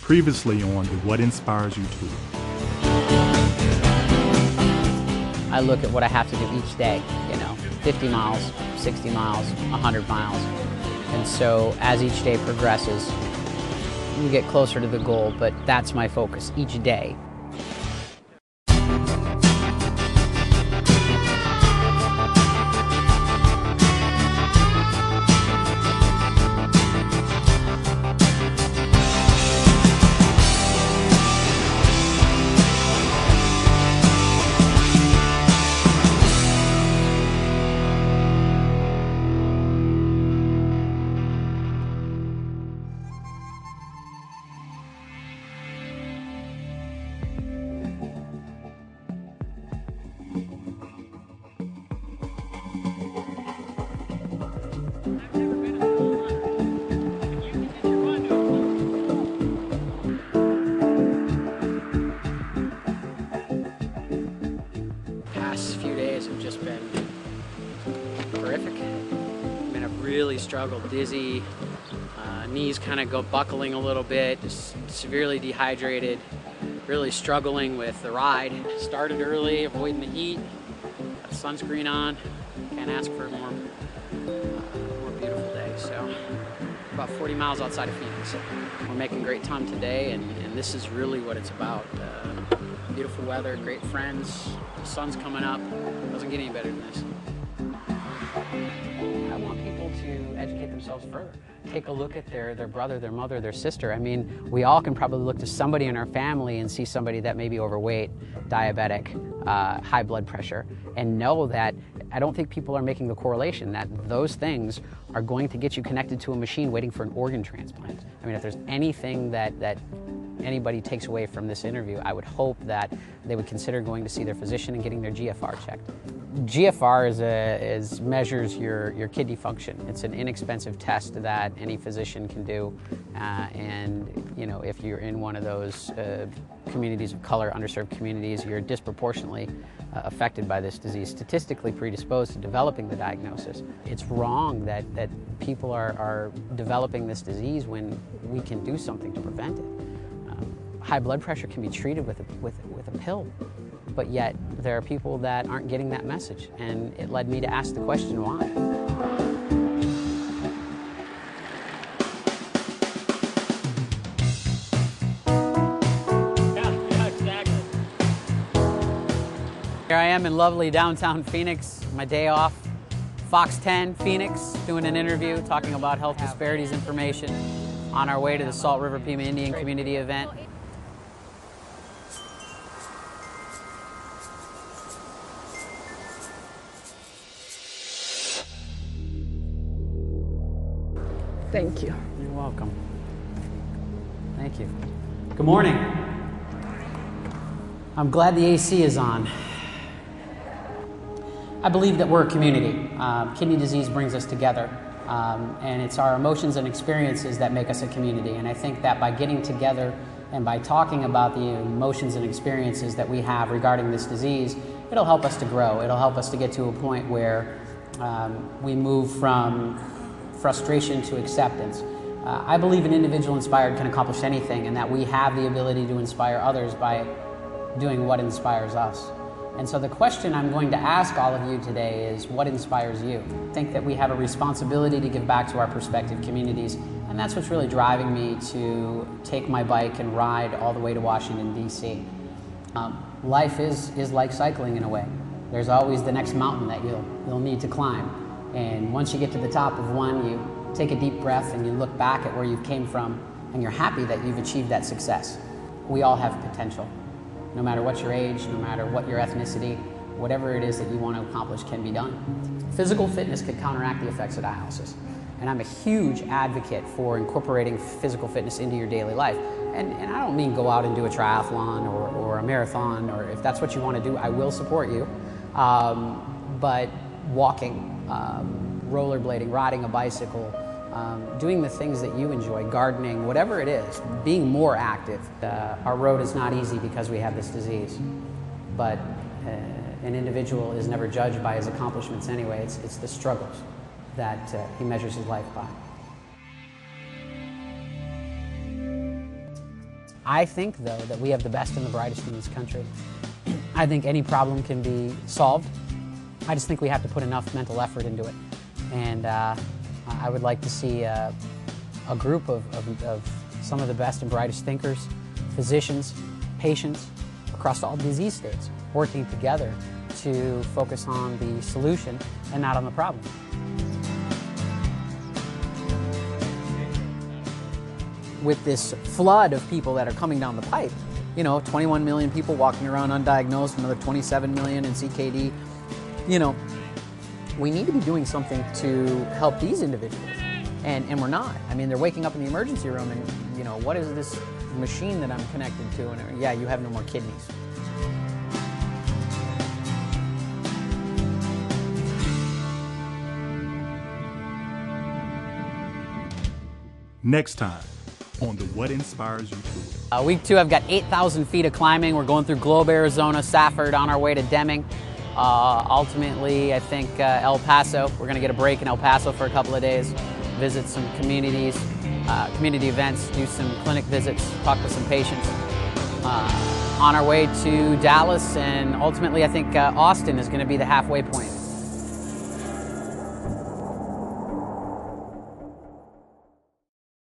Previously on the What Inspires You Tour. I look at what I have to do each day, 50 miles, 60 miles, 100 miles. And so as each day progresses, you get closer to the goal, but that's my focus each day. Past few days have just been horrific. I've really struggled, dizzy, knees kind of go buckling a little bit, just severely dehydrated, really struggling with the ride. Started early, avoiding the heat, got sunscreen on, can't ask for a more beautiful day. So about 40 miles outside of Phoenix. We're making great time today, and this is really what it's about. Beautiful weather, great friends, the sun's coming up. Doesn't get any better than this. I want people to educate themselves further. Take a look at their brother, their mother, their sister. I mean, we all can probably look to somebody in our family and see somebody that may be overweight, diabetic, high blood pressure, and know that I don't think people are making the correlation that those things are going to get you connected to a machine waiting for an organ transplant. I mean, if there's anything that anybody takes away from this interview, I would hope that they would consider going to see their physician and getting their GFR checked. GFR measures your kidney function. It's an inexpensive test that any physician can do, and if you're in one of those communities of color, underserved communities, you're disproportionately affected by this disease, statistically predisposed to developing the diagnosis. It's wrong that people are developing this disease when we can do something to prevent it. High blood pressure can be treated with a pill, but yet there are people that aren't getting that message, and it led me to ask the question, why? Yeah, exactly. Here I am in lovely downtown Phoenix, my day off. Fox 10, Phoenix, doing an interview talking about health disparities information on our way to the Salt River Pima Indian Community event. Thank you. You're welcome. Thank you. Good morning. I'm glad the AC is on. I believe that we're a community. Kidney disease brings us together, and it's our emotions and experiences that make us a community. And I think that by getting together and by talking about the emotions and experiences that we have regarding this disease, it'll help us to grow. It'll help us to get to a point where we move from frustration to acceptance. I believe an individual inspired can accomplish anything, and that we have the ability to inspire others by doing what inspires us. And so the question I'm going to ask all of you today is, what inspires you? I think that we have a responsibility to give back to our prospective communities, and that's what's really driving me to take my bike and ride all the way to Washington, D.C. Life is like cycling in a way. There's always the next mountain that you'll need to climb. And once you get to the top of one, you take a deep breath and you look back at where you came from, and you're happy that you've achieved that success. We all have potential. No matter what your age, no matter what your ethnicity, whatever it is that you want to accomplish can be done. Physical fitness can counteract the effects of dialysis. And I'm a huge advocate for incorporating physical fitness into your daily life. And I don't mean go out and do a triathlon or a marathon, or if that's what you want to do, I will support you. But walking, rollerblading, riding a bicycle, doing the things that you enjoy, gardening, whatever it is, being more active. Our road is not easy because we have this disease, but an individual is never judged by his accomplishments anyway. It's the struggles that he measures his life by. I think, though, that we have the best and the brightest in this country. I think any problem can be solved. I just think we have to put enough mental effort into it. And I would like to see a group of some of the best and brightest thinkers, physicians, patients across all disease states working together to focus on the solution and not on the problem. With this flood of people that are coming down the pipe, 21 million people walking around undiagnosed, another 27 million in CKD, we need to be doing something to help these individuals. And we're not. I mean, they're waking up in the emergency room and, what is this machine that I'm connected to? And yeah, you have no more kidneys. Next time on the What Inspires You Tour. Week 2, I've got 8,000 feet of climbing. We're going through Globe, Arizona, Safford, on our way to Deming. Ultimately, I think El Paso. We're going to get a break in El Paso for a couple of days, visit some communities, community events, do some clinic visits, talk with some patients. On our way to Dallas, and ultimately I think Austin is going to be the halfway point.